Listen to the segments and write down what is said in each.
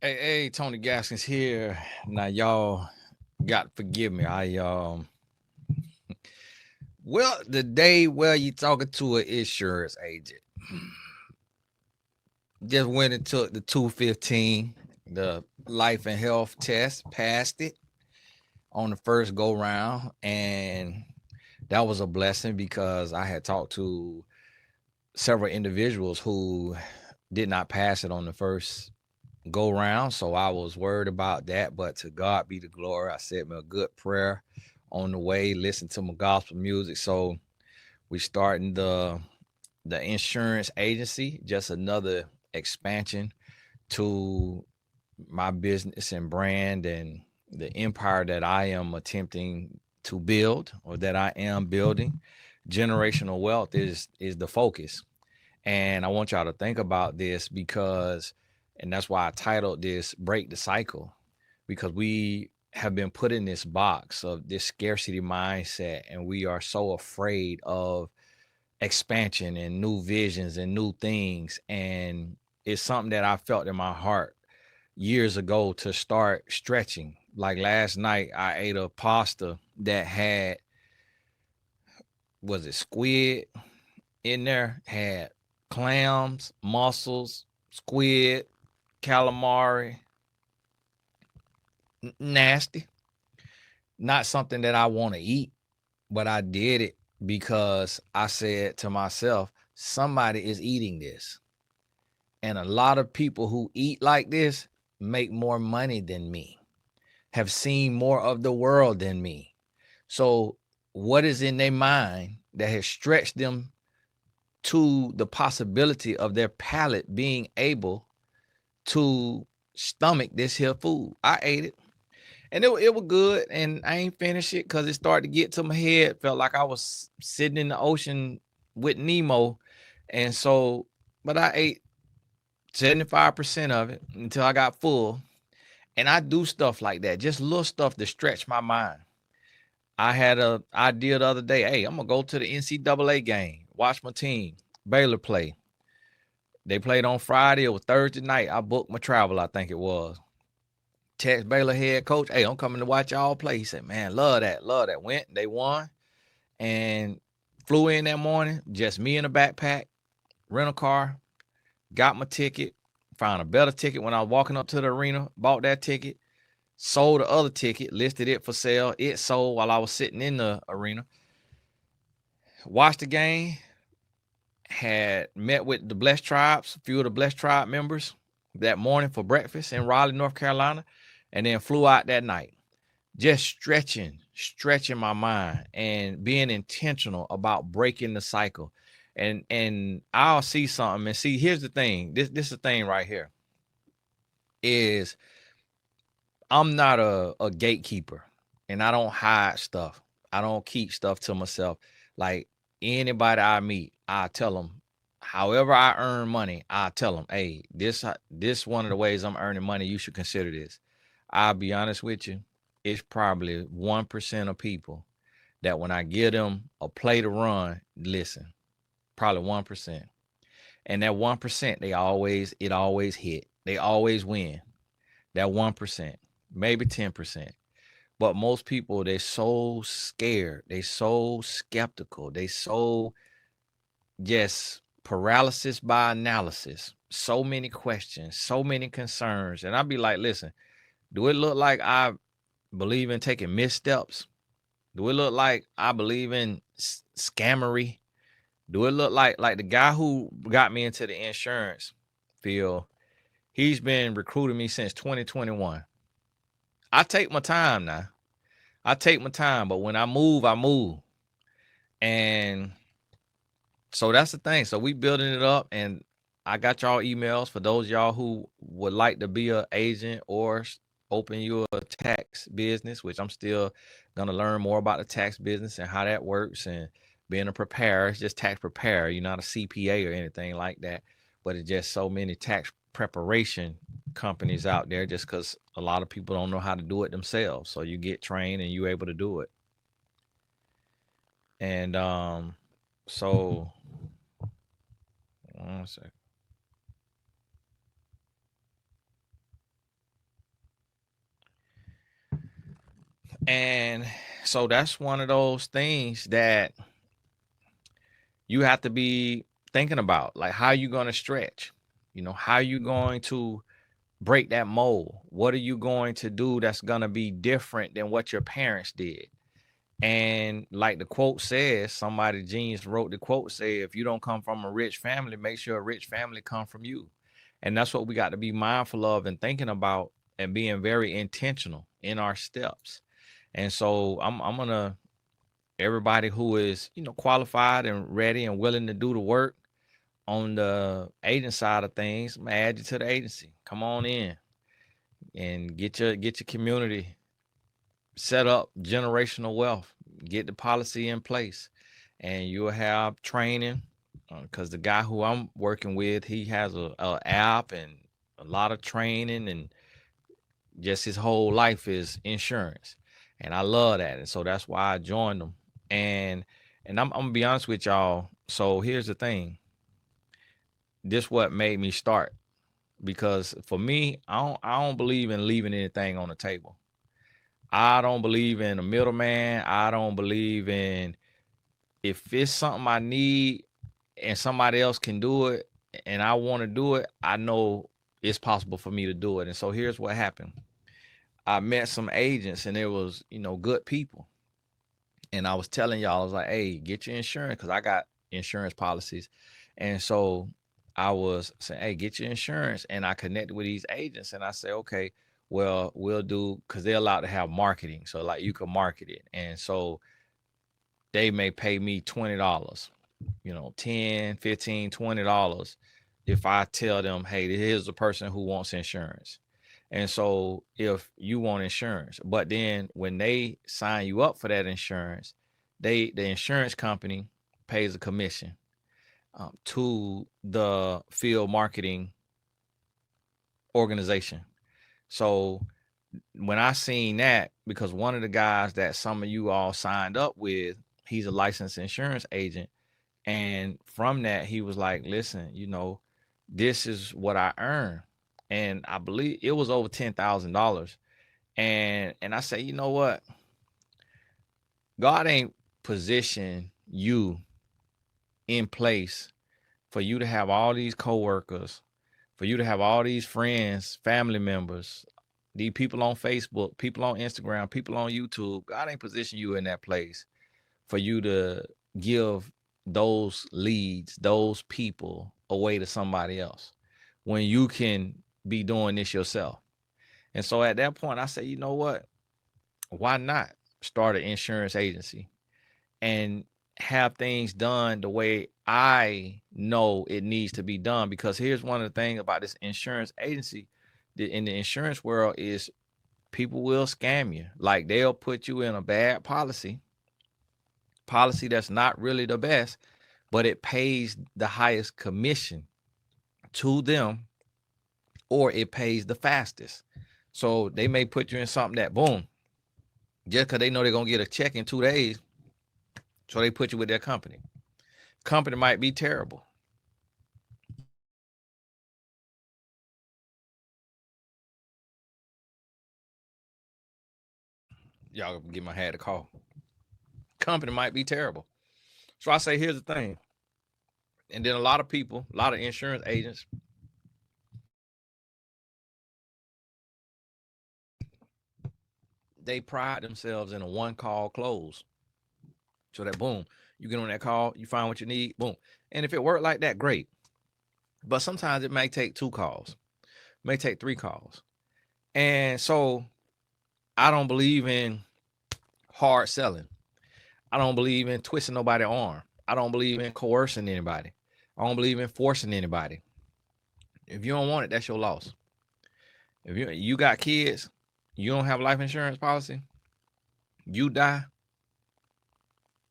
Hey, Tony Gaskins here. Now y'all got to forgive me. Well, the day where you talking to an insurance agent, just went and took the 215, the life and health test, passed it on the first go round, and that was a blessing because I had talked to several individuals who did not pass it on the first go round. So I was worried about that. But to God be the glory. I said me a good prayer on the way, listen to my gospel music. So we starting the insurance agency, just another expansion to my business and brand and the empire that I am attempting to build or that I am building. Generational wealth is the focus. And I want y'all to think about this because, and that's why I titled this Break the Cycle, because we have been put in this box of this scarcity mindset, and we are so afraid of expansion and new visions and new things. And it's something that I felt in my heart years ago to start stretching. Like last night, I ate a pasta that had, was it squid in there, had clams, mussels, squid, calamari, nasty. Not something that I want to eat, but I did it because I said to myself, somebody is eating this. And a lot of people who eat like this make more money than me, have seen more of the world than me. So, what is in their mind that has stretched them to the possibility of their palate being able to stomach this here food? I ate it, and it was good, and I ain't finished it because it started to get to my head. Felt like I was sitting in the ocean with Nemo, and so, but I ate 75% of it until I got full. And I do stuff like that, just little stuff to stretch my mind. I had a idea the other day. Hey, I'm gonna go to the NCAA game, watch my team, Baylor play. They played on Friday. It was Thursday night. I booked my travel, I think it was. Text Baylor head coach, hey, I'm coming to watch y'all play. He said, man, love that, love that. Went, they won, and flew in that morning, just me in a backpack, rental car, got my ticket, found a better ticket when I was walking up to the arena, bought that ticket, sold the other ticket, listed it for sale. It sold while I was sitting in the arena. Watched the game, had met with the Blessed Tribes, a few of the Blessed Tribe members that morning for breakfast in Raleigh, North Carolina, and then flew out that night. Just stretching my mind and being intentional about breaking the cycle. And I'll see something and see, here's the thing. This is the thing right here is I'm not a gatekeeper and I don't hide stuff. I don't keep stuff to myself. Like anybody I meet, I tell them, however I earn money, I tell them, hey, this one of the ways I'm earning money. You should consider this. I'll be honest with you. It's probably 1% of people that when I give them a play to run, listen. Probably 1%. And that 1%, it always hit. They always win. That 1%, maybe 10%. But most people, they're so scared. They so skeptical. They so just paralysis by analysis. So many questions, so many concerns. And I'd be like, listen, do it look like I believe in taking missteps? Do it look like I believe in scammery? Do it look like the guy who got me into the insurance field? He's been recruiting me since 2021. I take my time now. I take my time, but when I move, I move. And so that's the thing. So we building it up, and I got y'all emails for those y'all who would like to be an agent or open you a tax business, which I'm still gonna learn more about the tax business and how that works and being a preparer. It's just tax preparer. You're not a CPA or anything like that, but it's just so many tax preparation companies out there just because a lot of people don't know how to do it themselves. So you get trained and you're able to do it. And so one second. And so that's one of those things that you have to be thinking about, like how you going to stretch, how you going to break that mold. What are you going to do that's going to be different than what your parents did? And like the quote says, somebody genius wrote the quote, say, if you don't come from a rich family, make sure a rich family come from you. And that's what we got to be mindful of and thinking about, and being very intentional in our steps. And so I'm gonna, everybody who is, qualified and ready and willing to do the work on the agent side of things, I'm gonna add you to the agency. Come on in and get your community set up, generational wealth, get the policy in place, and you'll have training. Because the guy who I'm working with, he has a app and a lot of training, and just his whole life is insurance, and I love that, and so that's why I joined them. And I'm gonna be honest with y'all. So here's the thing. This what made me start, because for me, I don't believe in leaving anything on the table. I don't believe in a middleman. I don't believe in, if it's something I need and somebody else can do it and I want to do it, I know it's possible for me to do it. And so here's what happened. I met some agents, and it was, good people. And I was telling y'all, I was like, hey, get your insurance, because I got insurance policies. And so I was saying, hey, get your insurance. And I connected with these agents, and I said, okay, well, we'll do, because they're allowed to have marketing. So like you can market it. And so they may pay me $20, 10, 15, $20 if I tell them, hey, here's a person who wants insurance. And so if you want insurance, but then when they sign you up for that insurance, the insurance company pays a commission to the field marketing organization. So when I seen that, because one of the guys that some of you all signed up with, he's a licensed insurance agent. And from that, he was like, listen, this is what I earn. And I believe it was over $10,000. And I say, you know what? God ain't positioned you in place for you to have all these coworkers, for you to have all these friends, family members, these people on Facebook, people on Instagram, people on YouTube. God ain't positioned you in that place for you to give those leads, those people away to somebody else, when you can be doing this yourself. And so at that point, I said, you know what? Why not start an insurance agency and have things done the way I know it needs to be done? Because here's one of the things about this insurance agency in the insurance world is people will scam you. Like they'll put you in a bad policy that's not really the best, but it pays the highest commission to them, or it pays the fastest. So they may put you in something that, boom, just because they know they're going to get a check in 2 days. So they put you with their company. Company might be terrible. Y'all give my head a call. Company might be terrible. So I say, here's the thing. And then a lot of people, a lot of insurance agents, they pride themselves in a one call close. So that, boom, you get on that call, you find what you need, boom. And if it worked like that, great. But sometimes it may take 2 calls, may take 3 calls. And so I don't believe in hard selling. I don't believe in twisting nobody's arm. I don't believe in coercing anybody. I don't believe in forcing anybody. If you don't want it, that's your loss. If you got kids, you don't have life insurance policy, you die,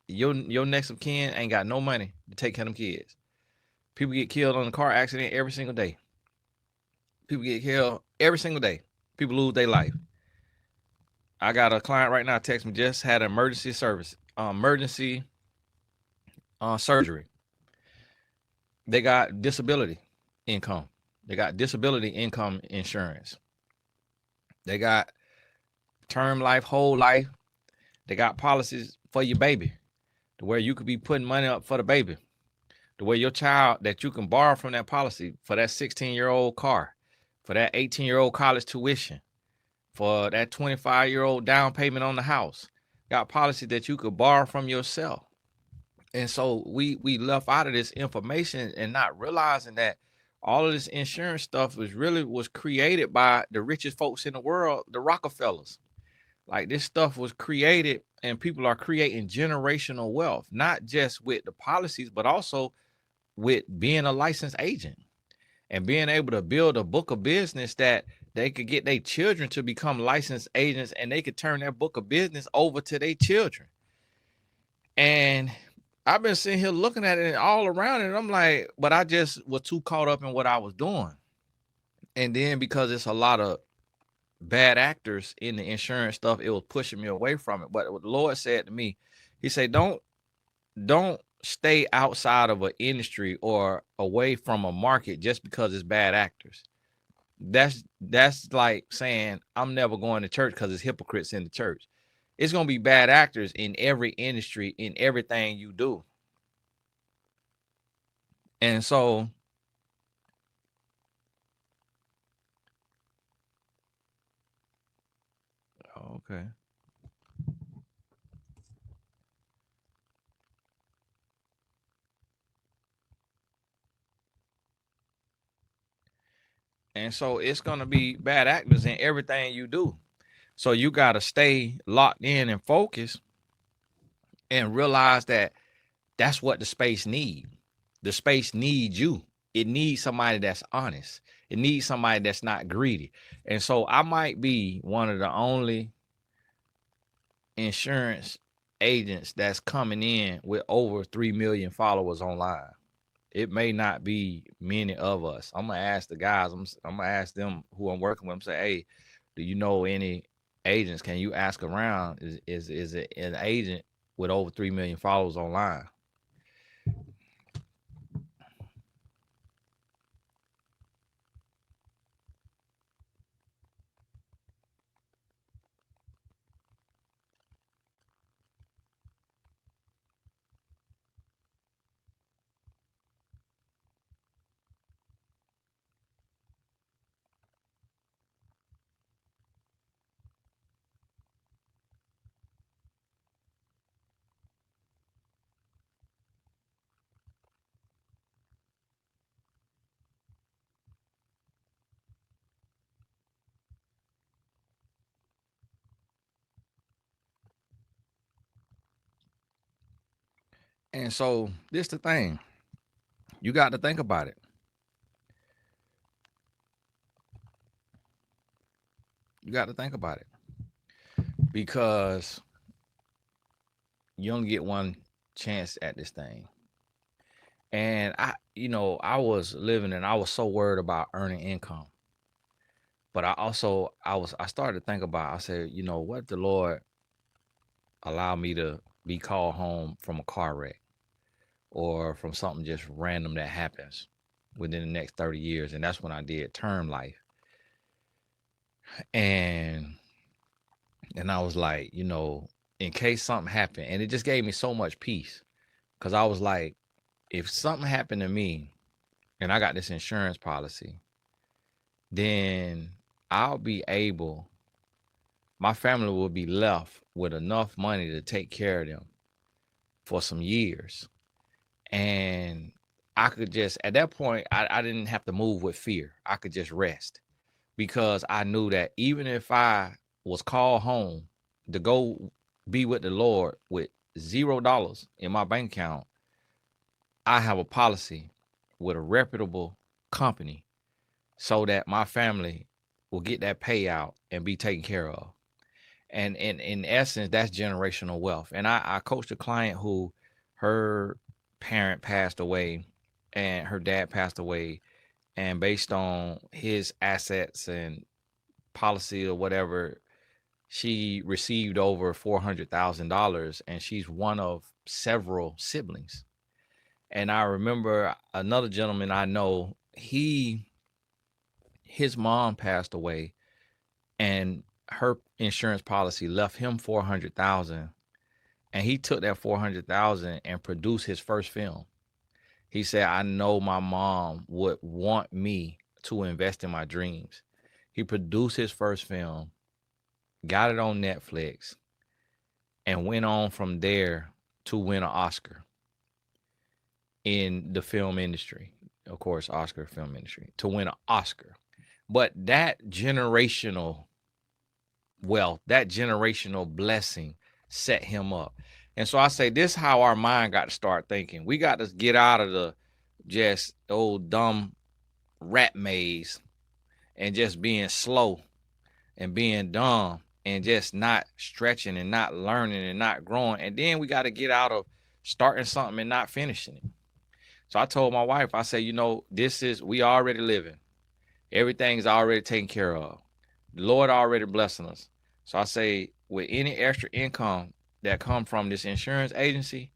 your next of kin ain't got no money to take care of them kids. People get killed on a car accident every single day. People get killed every single day. People lose their life. I got a client right now text me, just had an emergency surgery. They got disability income. They got disability income insurance. They got term life, whole life, They got policies for your baby, to where you could be putting money up for the baby, to where your child, that you can borrow from that policy for that 16-year-old car, for that 18-year-old college tuition, for that 25-year-old down payment on the house. Got policy that you could borrow from yourself. And so we left out of this information and not realizing that all of this insurance stuff was created by the richest folks in the world, the Rockefellers. Like, this stuff was created, and people are creating generational wealth, not just with the policies, but also with being a licensed agent and being able to build a book of business that they could get their children to become licensed agents, and they could turn their book of business over to their children. And I've been sitting here looking at it all around it, and I'm like, but I just was too caught up in what I was doing. And then because it's a lot of bad actors in the insurance stuff, it was pushing me away from it. But what the Lord said to me, he said, don't stay outside of an industry or away from a market just because it's bad actors. That's like saying I'm never going to church because it's hypocrites in the church. It's going to be bad actors in every industry, in everything you do. And so okay. And so it's going to be bad actors in everything you do. So you got to stay locked in and focused and realize that that's what the space needs. The space needs you. It needs somebody that's honest. It needs somebody that's not greedy. And so I might be one of the only insurance agents that's coming in with over 3 million followers online. It may not be many of us. I'm gonna ask the guys. I'm gonna ask them who I'm working with. I'm say, hey, do you know any agents? Can you ask around? Is it an agent with over 3 million followers online? And so this the thing. You got to think about it. You got to think about it because you only get one chance at this thing. And I was living and I was so worried about earning income. But I started to think about, I said, what if the Lord allow me to be called home from a car wreck or from something just random that happens within the next 30 years. And that's when I did term life. And I was like, in case something happened, and it just gave me so much peace. Cause I was like, if something happened to me and I got this insurance policy, then I'll be able, my family will be left with enough money to take care of them for some years. And I could just, at that point, I didn't have to move with fear. I could just rest because I knew that even if I was called home to go be with the Lord with $0 in my bank account, I have a policy with a reputable company so that my family will get that payout and be taken care of. And in essence, that's generational wealth. And I coached a client who her parent passed away and her dad passed away. And based on his assets and policy or whatever, she received over $400,000, and she's one of several siblings. And I remember another gentleman I know, his mom passed away and her insurance policy left him 400,000 And he took that 400,000 and produced his first film. He said, I know my mom would want me to invest in my dreams. He produced his first film, got it on Netflix, and went on from there to win an Oscar in the film industry. Of course, Oscar film industry, to win an Oscar. But that generational wealth, that generational blessing set him up. And so I say this is how our mind got to start thinking. We got to get out of the just old dumb rat maze and just being slow and being dumb and just not stretching and not learning and not growing. And then we got to get out of starting something and not finishing it. So I told my wife, I said, we already living. Everything's already taken care of. The Lord already blessing us. So I say, with any extra income that come from this insurance agency,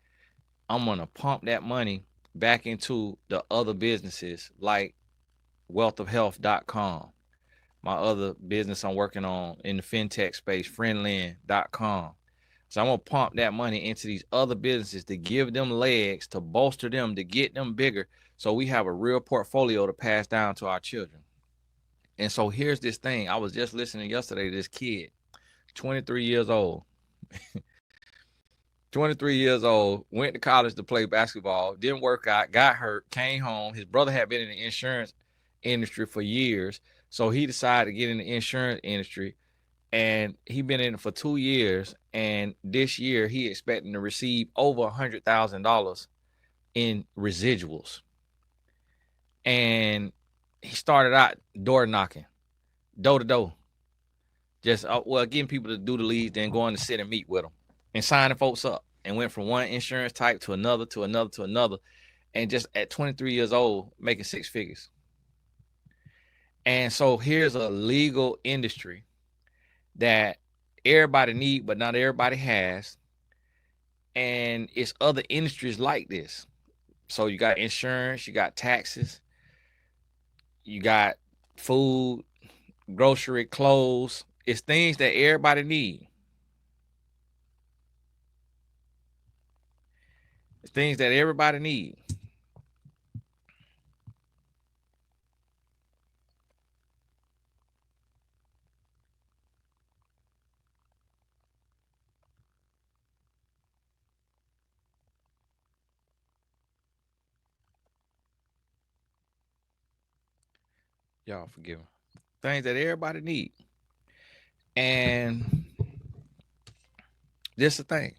I'm going to pump that money back into the other businesses like wealthofhealth.com. My other business I'm working on in the fintech space, friendland.com. So I'm going to pump that money into these other businesses to give them legs, to bolster them, to get them bigger, so we have a real portfolio to pass down to our children. And so here's this thing. I was just listening yesterday to this kid, 23 years old. 23 years old, went to college to play basketball, didn't work out, got hurt, came home. His brother had been in the insurance industry for years, so he decided to get in the insurance industry, and he been in it for 2 years, and this year he expecting to receive over $100,000 in residuals. And he started out door knocking, door to door, just getting people to do the leads, then going to sit and meet with them and signing folks up, and went from one insurance type to another, to another, to another. And just at 23 years old, making 6 figures. And so here's a legal industry that everybody need, but not everybody has. And it's other industries like this. So you got insurance, you got taxes, you got food, grocery, clothes. It's things that everybody need. It's things that everybody need. Y'all forgive me. Things that everybody need. And this is the thing.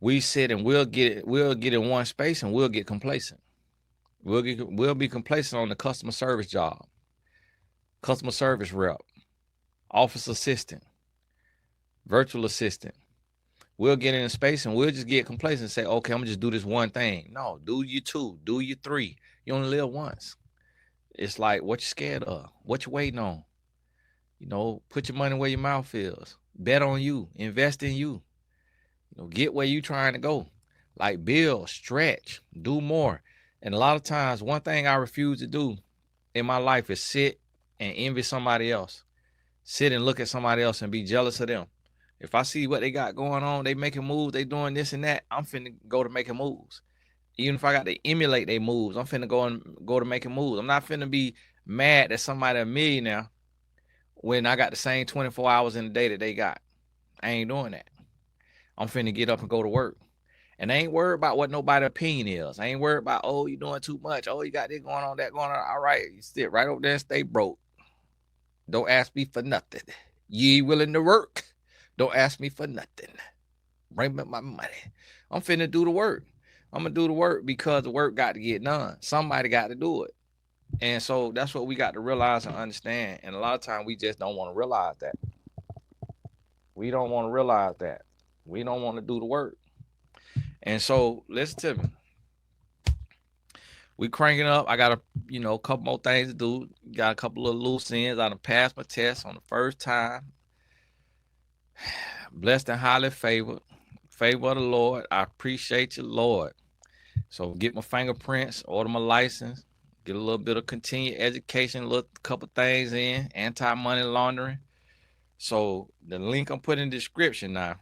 We sit and we'll get in one space and we'll get complacent. We'll be complacent on the customer service job, customer service rep, office assistant, virtual assistant. We'll get in a space and we'll just get complacent and say, okay, I'm gonna just do this one thing. No, do you 2, do you 3. You only live once. It's like, what you scared of? What you waiting on? Put your money where your mouth is. Bet on you. Invest in you. Get where you trying to go. Like, build, stretch, do more. And a lot of times, one thing I refuse to do in my life is sit and envy somebody else. Sit and look at somebody else and be jealous of them. If I see what they got going on, they making moves, they doing this and that, I'm finna go to making moves. Even if I got to emulate their moves, I'm finna go to making moves. I'm not finna be mad that somebody a millionaire when I got the same 24 hours in the day that they got. I ain't doing that. I'm finna get up and go to work. And I ain't worried about what nobody's opinion is. I ain't worried about, oh, you doing too much. Oh, you got this going on, that going on. All right, you sit right over there and stay broke. Don't ask me for nothing. You ain't willing to work. Don't ask me for nothing. Bring me my money. I'm finna do the work. I'm gonna do the work because the work got to get done. Somebody got to do it. And so that's what we got to realize and understand. And a lot of times we just don't want to realize that. We don't want to realize that. We don't want to do the work. And so listen to me. We cranking up. I got a couple more things to do. Got a couple of loose ends. I done passed my test on the first time. Blessed and highly favored. Favor of the Lord. I appreciate you, Lord. So get my fingerprints, order my license, get a little bit of continued education, look a couple things in, anti-money laundering. So the link I'm putting in the description now,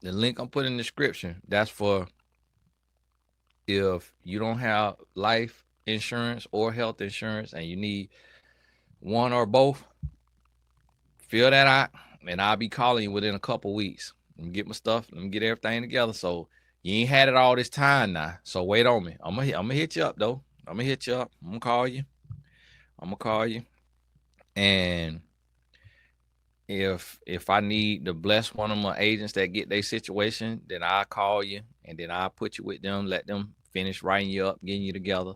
The link I'm putting in the description, that's for if you don't have life insurance or health insurance and you need one or both, fill that out, and I'll be calling you within a couple weeks. Let me get my stuff. Let me get everything together. So you ain't had it all this time now. So wait on me. I'm gonna hit you up though. I'm gonna hit you up. I'm gonna call you. And if I need to bless one of my agents that get their situation, then I'll call you and then I'll put you with them, let them finish writing you up, getting you together.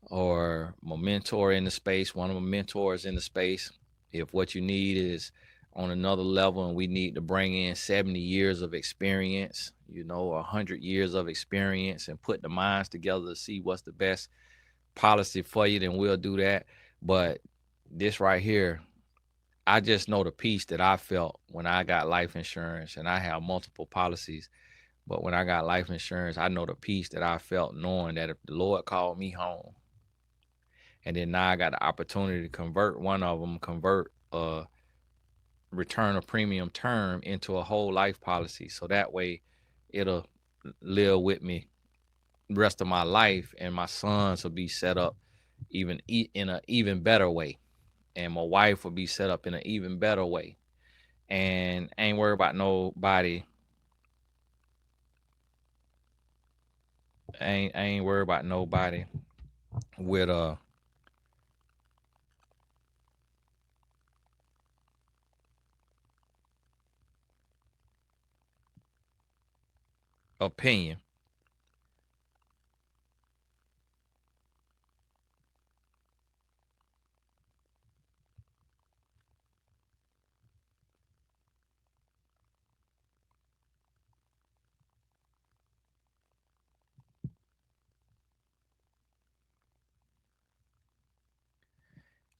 Or my mentor in the space, one of my mentors in the space. If what you need is on another level and we need to bring in 70 years of experience, 100 years of experience and put the minds together to see what's the best policy for you, then we'll do that. But this right here, I just know the peace that I felt when I got life insurance, and I have multiple policies. But when I got life insurance, I know the peace that I felt knowing that if the Lord called me home, and then now I got the opportunity to convert one of them, convert a return of premium term into a whole life policy. So that way it'll live with me the rest of my life, and my sons will be set up even in an even better way. And my wife will be set up in an even better way. And I ain't worried about nobody. I ain't worried about nobody with a opinion.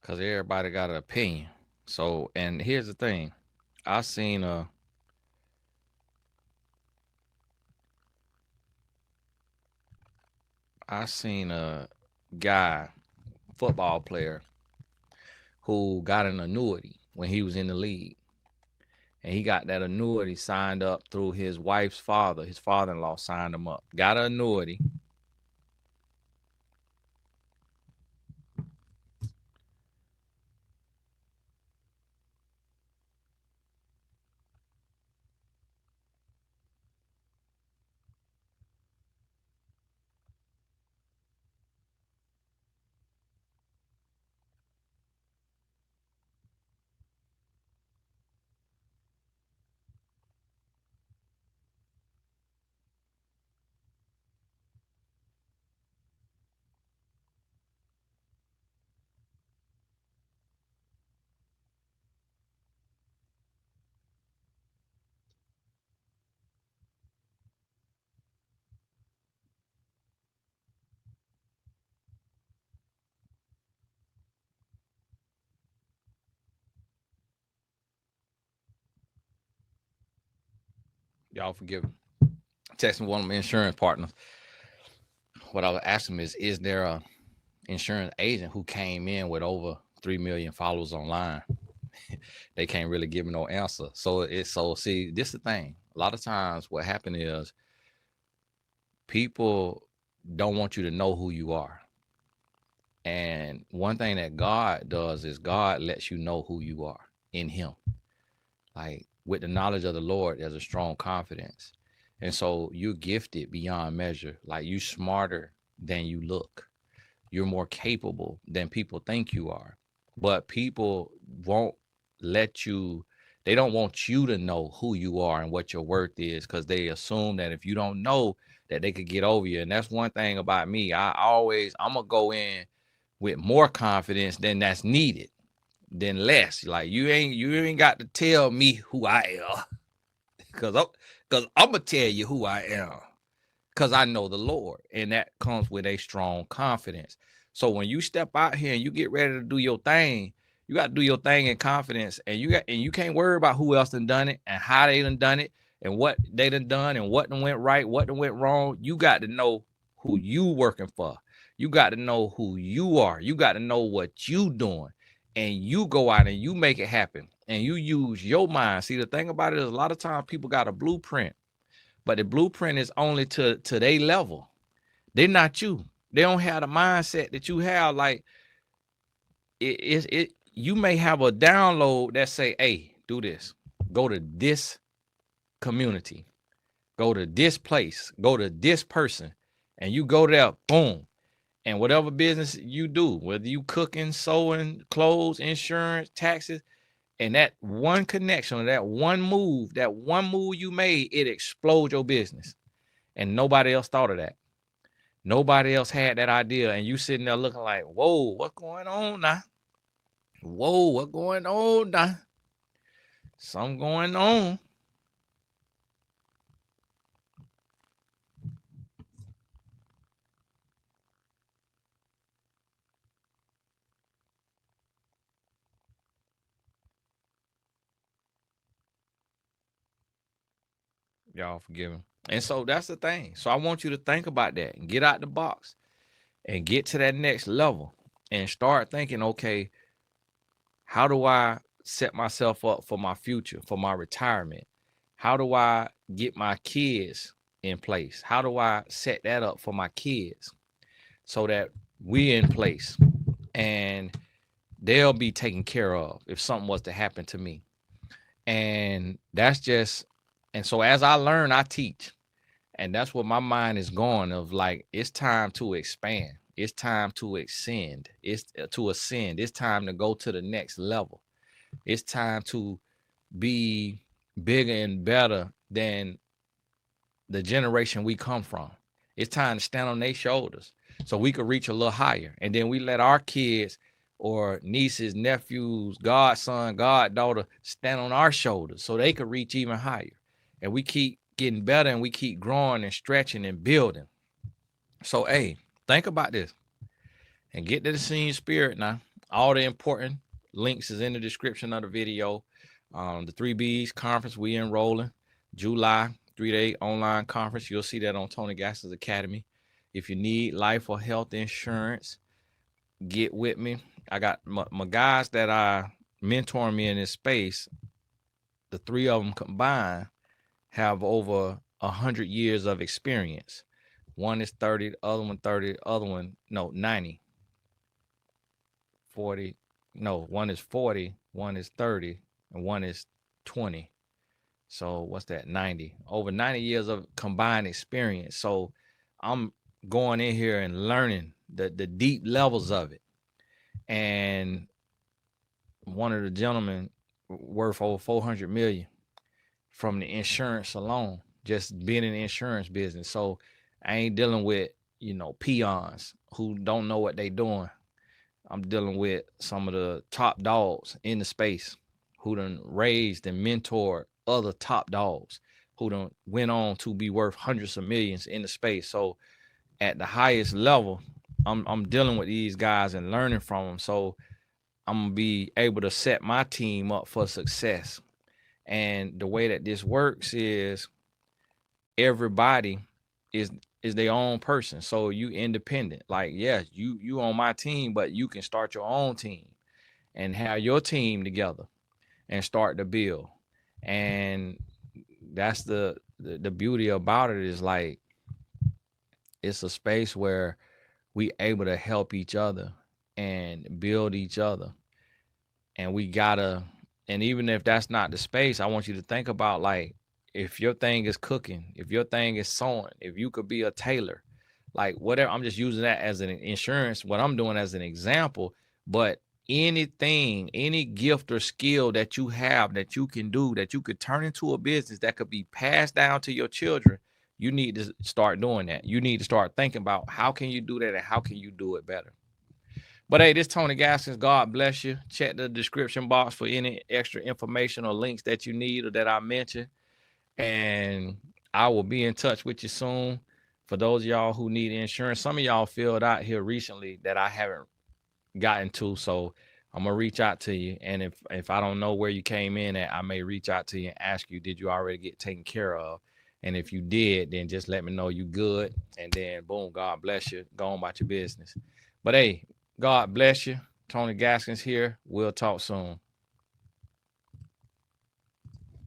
Because everybody got an opinion. So, and here's the thing. I seen a guy, football player, who got an annuity when he was in the league. And he got that annuity signed up through his wife's father. His father-in-law signed him up. Got an annuity. Y'all forgive me. Texting one of my insurance partners. What I was asking him is there a insurance agent who came in with over 3 million followers online? They can't really give me no answer. So see, this is the thing. A lot of times what happened is people don't want you to know who you are. And one thing that God does is God lets you know who you are in him. Like with the knowledge of the Lord, there's a strong confidence. And so you're gifted beyond measure. Like you're smarter than you look. You're more capable than people think you are. But people won't let you, they don't want you to know who you are and what your worth is, because they assume that if you don't know, that they could get over you. And that's one thing about me. I'm gonna go in with more confidence than that's needed, than less. Like you ain't got to tell me who I am. Cause I'm gonna tell you who I am. Cause I know the Lord. And that comes with a strong confidence. So when you step out here and you get ready to do your thing, you got to do your thing in confidence. And you can't worry about who else done it and how they done it and what they done and what done went right, what done went wrong. You got to know who you working for. You got to know who you are. You got to know what you doing. And you go out and you make it happen. and you use your mind. See, the thing about it is a lot of times people got a blueprint, but the blueprint is only to their level. They're not you. They don't have the mindset that you have. Like you may have a download that say, hey, do this. Go to this community. Go to this place. Go to this person. And you go there, boom. And whatever business you do, whether you cooking, sewing, clothes, insurance, taxes, and that one connection, that one move you made, it explodes your business. And nobody else thought of that. Nobody else had that idea. And you sitting there looking like, whoa, what's going on now? Whoa, what's going on now? Something going on. Y'all forgive me. And so that's the thing. So I want you to think about that and get out the box and get to that next level and start thinking, okay, how do I set myself up for my future, for my retirement? How do I get my kids in place? How do I set that up for my kids so that we in place and they'll be taken care of if something was to happen to me? And that's just, and so as I learn, I teach. And that's what my mind is going of, like, it's time to expand. It's time to ascend. It's to ascend. It's time to go to the next level. It's time to be bigger and better than the generation we come from. It's time to stand on their shoulders so we could reach a little higher. And then we let our kids or nieces, nephews, godson, goddaughter stand on our shoulders so they could reach even higher. And we keep getting better and we keep growing and stretching and building. So, hey, think about this and get to the scene spirit now. All the important links is in the description of the video. The 3Bs conference we enrolling July 3-day online conference. You'll see that on Tony Gaskins Academy. If you need life or health insurance, get with me. I got my guys that are mentoring me in this space. The three of them combined have over 100 years of experience. One is 30, the other one 30, the other one, no, 90. 40, no, one is 40, one is 30, and one is 20. So what's that? 90. Over 90 years of combined experience. So I'm going in here and learning the deep levels of it. And one of the gentlemen worth over 400 million from the insurance alone, just being in the insurance business. So I ain't dealing with, peons who don't know what they doing. I'm dealing with some of the top dogs in the space who done raised and mentored other top dogs who done went on to be worth hundreds of millions in the space. So at the highest level, I'm dealing with these guys and learning from them. So I'm gonna be able to set my team up for success. And the way that this works is everybody is their own person. So you independent. Like, yes, you on my team, but you can start your own team and have your team together and start to build. And that's the beauty about it, is like it's a space where we able to help each other and build each other. And we gotta, and even if that's not the space, I want you to think about, like, if your thing is cooking, if your thing is sewing, if you could be a tailor, like whatever. I'm just using that as an insurance, what I'm doing as an example. But anything, any gift or skill that you have that you can do, that you could turn into a business that could be passed down to your children, you need to start doing that. You need to start thinking about how can you do that and how can you do it better. But hey, this Tony Gaskins. God bless you. Check the description box for any extra information or links that you need or that I mentioned. And I will be in touch with you soon. For those of y'all who need insurance, some of y'all filled out here recently that I haven't gotten to. So I'm gonna reach out to you. And if I don't know where you came in at, I may reach out to you and ask you, did you already get taken care of? And if you did, then just let me know you good. And then boom, God bless you. Go on about your business. But hey, God bless you. Tony Gaskins here. We'll talk soon.